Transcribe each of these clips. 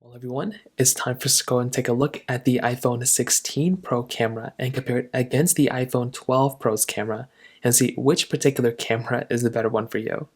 Well, everyone, it's time for us to go and take a look at the iPhone 16 Pro camera and compare it against the iPhone 12 Pro's camera and see which particular camera is the better one for you.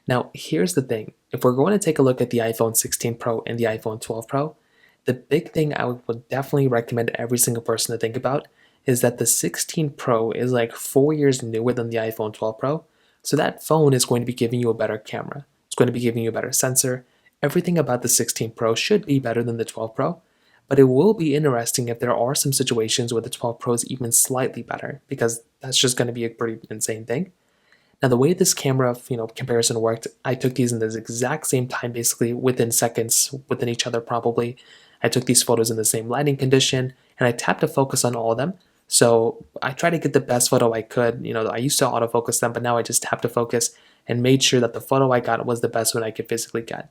Now, here's the thing. If we're going to take a look at the iPhone 16 Pro and the iPhone 12 Pro, the big thing I would definitely recommend every single person to think about is that the 16 Pro is like 4 years newer than the iPhone 12 Pro, so that phone is going to be giving you a better camera. It's going to be giving you a better sensor. Everything about the 16 Pro should be better than the 12 Pro, but it will be interesting if there are some situations where the 12 Pro is even slightly better, because that's just going to be a pretty insane thing. Now, the way this camera, comparison worked, I took these in the exact same time, basically within seconds, within each other probably. I took these photos in the same lighting condition, and I tapped to focus on all of them. So I tried to get the best photo I could. I used to autofocus them, but now I just tapped to focus and made sure that the photo I got was the best one I could physically get.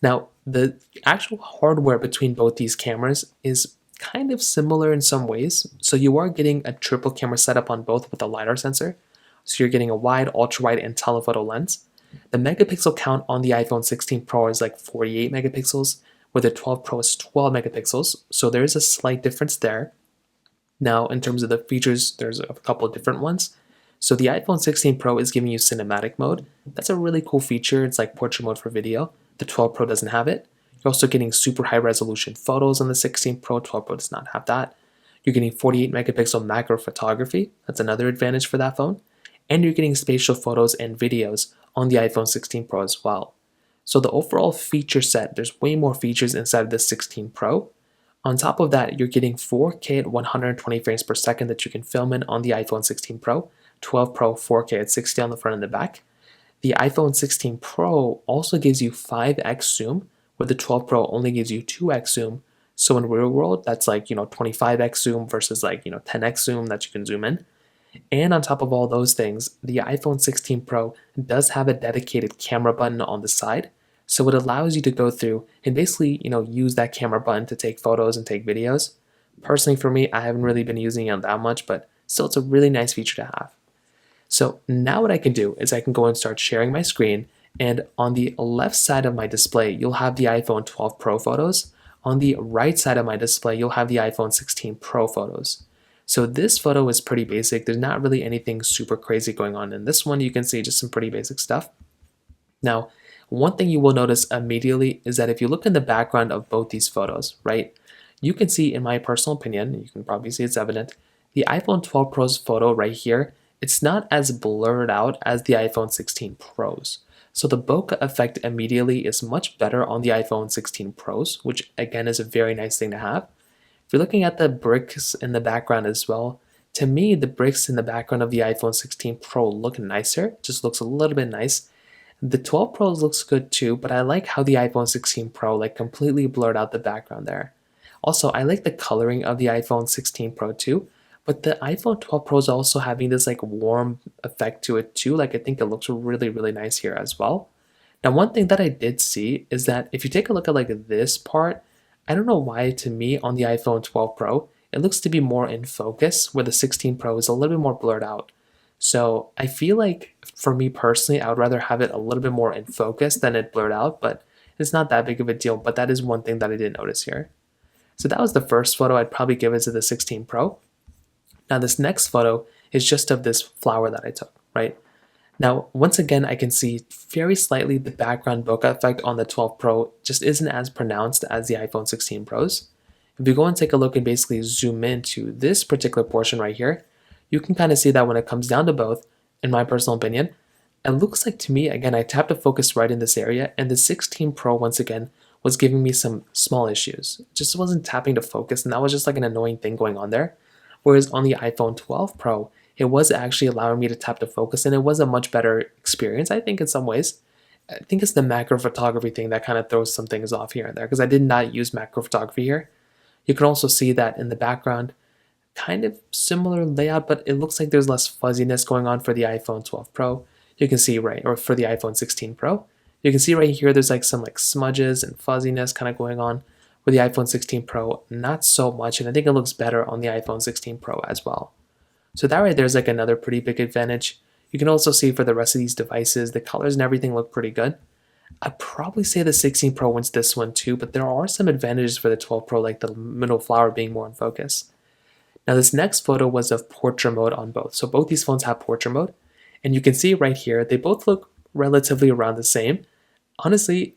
Now, the actual hardware between both these cameras is kind of similar in some ways. So you are getting a triple camera setup on both with a LiDAR sensor. So you're getting a wide, ultra-wide, and telephoto lens. The megapixel count on the iPhone 16 Pro is like 48 megapixels, where the 12 Pro is 12 megapixels. So there is a slight difference there. Now, in terms of the features, there's a couple of different ones. So the iPhone 16 Pro is giving you cinematic mode. That's a really cool feature. It's like portrait mode for video. The 12 Pro doesn't have it. You're also getting super high resolution photos on the 16 Pro. 12 Pro does not have that. You're getting 48 megapixel macro photography. That's another advantage for that phone. And you're getting spatial photos and videos on the iPhone 16 Pro as well. So the overall feature set, there's way more features inside of the 16 Pro. On top of that, you're getting 4K at 120 frames per second that you can film in on the iPhone 16 Pro, 12 Pro 4K at 60 on the front and the back. The iPhone 16 Pro also gives you 5x zoom, where the 12 Pro only gives you 2x zoom. So in real world, that's like, 25x zoom versus like, 10x zoom that you can zoom in. And on top of all those things, the iPhone 16 Pro does have a dedicated camera button on the side. So it allows you to go through and basically, use that camera button to take photos and take videos. Personally, for me, I haven't really been using it that much, but still, it's a really nice feature to have. So now what I can do is I can go and start sharing my screen, and on the left side of my display, you'll have the iPhone 12 Pro photos. On the right side of my display, you'll have the iPhone 16 Pro photos. So this photo is pretty basic. There's not really anything super crazy going on in this one. You can see just some pretty basic stuff. Now, one thing you will notice immediately is that if you look in the background of both these photos, right, you can see, in my personal opinion, you can probably see it's evident, the iPhone 12 Pro's photo right here, it's not as blurred out as the iPhone 16 Pro's. So the bokeh effect immediately is much better on the iPhone 16 Pro's, which again is a very nice thing to have. If you're looking at the bricks in the background as well, to me, the bricks in the background of the iPhone 16 Pro look nicer, just looks a little bit nice. The 12 Pro looks good too, but I like how the iPhone 16 Pro like completely blurred out the background there. Also, I like the coloring of the iPhone 16 Pro too, but the iPhone 12 Pro is also having this like warm effect to it too. Like I think it looks really, really nice here as well. Now, one thing that I did see is that if you take a look at like this part, I don't know why to me on the iPhone 12 Pro, it looks to be more in focus, where the 16 Pro is a little bit more blurred out. So I feel like for me personally, I would rather have it a little bit more in focus than it blurred out, but it's not that big of a deal. But that is one thing that I did notice here. So that was the first photo. I'd probably give it to the 16 Pro. Now this next photo is just of this flower that I took, right? Now, once again, I can see very slightly the background bokeh effect on the 12 Pro just isn't as pronounced as the iPhone 16 Pros. If you go and take a look and basically zoom into this particular portion right here, you can kind of see that when it comes down to both, in my personal opinion, it looks like to me, again, I tapped to focus right in this area, and the 16 Pro, once again, was giving me some small issues. It just wasn't tapping to focus, and that was just like an annoying thing going on there. Whereas on the iPhone 12 Pro, it was actually allowing me to tap to focus, and it was a much better experience, I think, in some ways. I think it's the macro photography thing that kind of throws some things off here and there, because I did not use macro photography here. You can also see that in the background, kind of similar layout, but it looks like there's less fuzziness going on for the iPhone 12 Pro. You can see right, or for the iPhone 16 Pro. You can see right here, there's like some like smudges and fuzziness kind of going on. With the iPhone 16 Pro, not so much, and I think it looks better on the iPhone 16 Pro as well. So that right there is like another pretty big advantage. You can also see for the rest of these devices, the colors and everything look pretty good. I'd probably say the 16 Pro wins this one too, but there are some advantages for the 12 Pro, like the middle flower being more in focus. Now, this next photo was of portrait mode on both. So both these phones have portrait mode, and you can see right here, they both look relatively around the same. Honestly,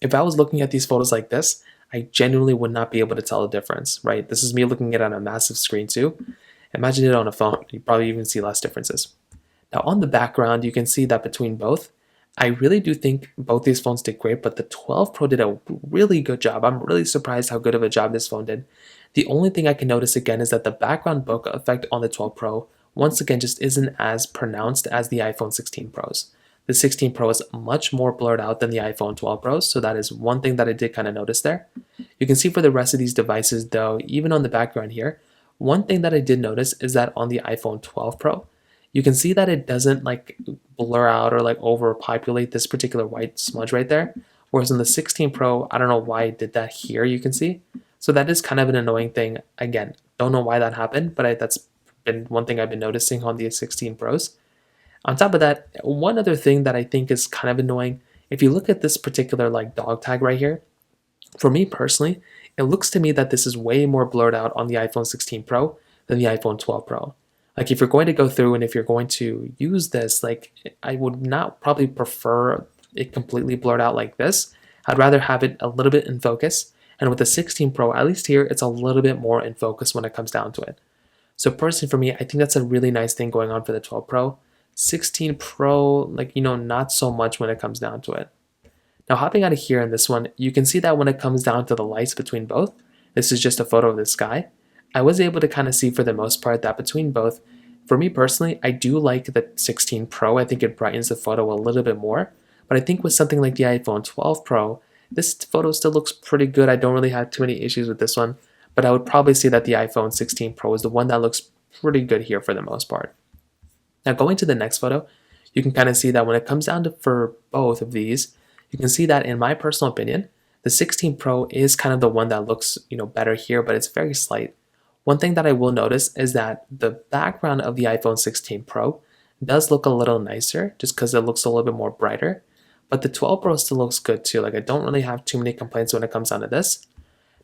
if I was looking at these photos like this, I genuinely would not be able to tell the difference, right? This is me looking at it on a massive screen too. Imagine it on a phone, you probably even see less differences. Now on the background, you can see that between both, I really do think both these phones did great, but the 12 Pro did a really good job. I'm really surprised how good of a job this phone did. The only thing I can notice again is that the background bokeh effect on the 12 Pro once again just isn't as pronounced as the iPhone 16 Pros. The 16 Pro is much more blurred out than the iPhone 12 Pros, so that is one thing that I did kind of notice there. You can see for the rest of these devices though, even on the background here, one thing that I did notice is that on the iPhone 12 Pro, you can see that it doesn't like blur out or like overpopulate this particular white smudge right there. Whereas on the 16 Pro, I don't know why it did that here, you can see. So that is kind of an annoying thing. Again, don't know why that happened, but that's been one thing I've been noticing on the 16 Pros. On top of that, one other thing that I think is kind of annoying, if you look at this particular like dog tag right here, for me personally, it looks to me that this is way more blurred out on the iPhone 16 Pro than the iPhone 12 Pro. Like if you're going to go through and if you're going to use this, like I would not probably prefer it completely blurred out like this. I'd rather have it a little bit in focus. And with the 16 Pro, at least here, it's a little bit more in focus when it comes down to it. So personally for me, I think that's a really nice thing going on for the 12 Pro. 16 Pro, like, not so much when it comes down to it. Now hopping out of here in this one, you can see that when it comes down to the lights between both, this is just a photo of the sky. I was able to kind of see for the most part that between both, for me personally, I do like the 16 Pro. I think it brightens the photo a little bit more. But I think with something like the iPhone 12 Pro, this photo still looks pretty good. I don't really have too many issues with this one. But I would probably say that the iPhone 16 Pro is the one that looks pretty good here for the most part. Now going to the next photo, you can kind of see that when it comes down to for both of these, you can see that in my personal opinion, the 16 Pro is kind of the one that looks, better here, but it's very slight. One thing that I will notice is that the background of the iPhone 16 Pro does look a little nicer just because it looks a little bit more brighter, but the 12 Pro still looks good too. Like I don't really have too many complaints when it comes down to this.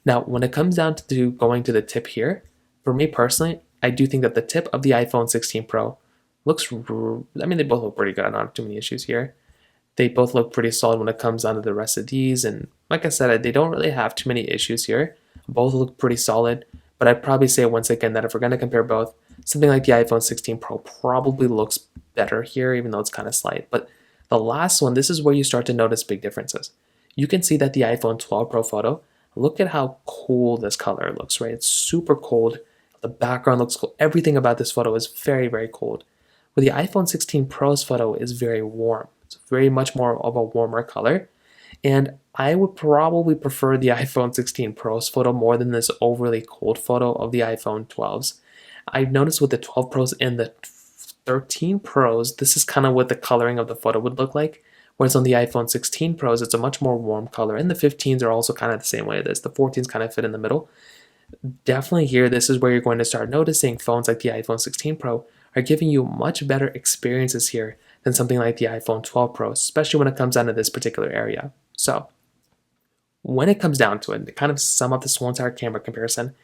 Now, when it comes down to going to the tip here, for me personally, I do think that the tip of the iPhone 16 Pro looks, they both look pretty good. I don't have too many issues here. They both look pretty solid when it comes down to the rest of these. And like I said, they don't really have too many issues here. Both look pretty solid. But I'd probably say once again that if we're going to compare both, something like the iPhone 16 Pro probably looks better here, even though it's kind of slight. But the last one, this is where you start to notice big differences. You can see that the iPhone 12 Pro photo, look at how cool this color looks, right? It's super cold. The background looks cool. Everything about this photo is very, very cold. Where the iPhone 16 Pro's photo is very warm. It's very much more of a warmer color. And I would probably prefer the iPhone 16 Pro's photo more than this overly cold photo of the iPhone 12s. I've noticed with the 12 Pros and the 13 Pros, this is kind of what the coloring of the photo would look like. Whereas on the iPhone 16 Pros, it's a much more warm color. And the 15s are also kind of the same way it is. The 14s kind of fit in the middle. Definitely here, this is where you're going to start noticing phones like the iPhone 16 Pro are giving you much better experiences here than something like the iPhone 12 Pro, especially when it comes down to this particular area. So, when it comes down to it, to kind of sum up this whole entire camera comparison,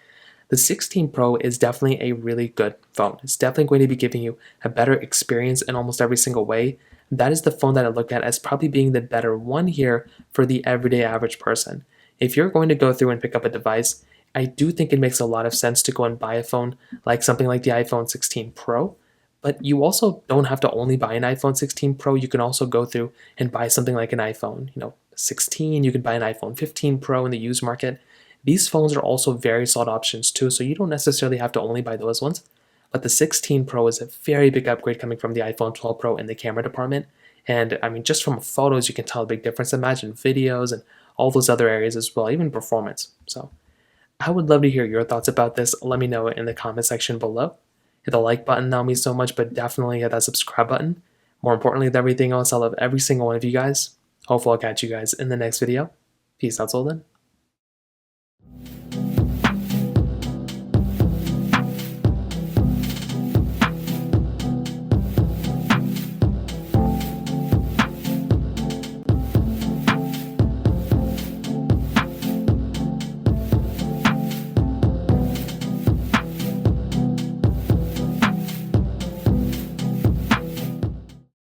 the 16 Pro is definitely a really good phone. It's definitely going to be giving you a better experience in almost every single way. That is the phone that I look at as probably being the better one here for the everyday average person. If you're going to go through and pick up a device, I do think it makes a lot of sense to go and buy a phone like something like the iPhone 16 Pro. But you also don't have to only buy an iPhone 16 Pro. You can also go through and buy something like an iPhone, 16. You can buy an iPhone 15 Pro in the used market. These phones are also very solid options too, so you don't necessarily have to only buy those ones. But the 16 Pro is a very big upgrade coming from the iPhone 12 Pro in the camera department. And I mean, just from photos, you can tell a big difference. Imagine videos and all those other areas as well, even performance. So I would love to hear your thoughts about this. Let me know in the comment section below. Hit the like button, that'll mean so much, but definitely hit that subscribe button. More importantly than everything else, I love every single one of you guys. Hopefully I'll catch you guys in the next video. Peace out till then.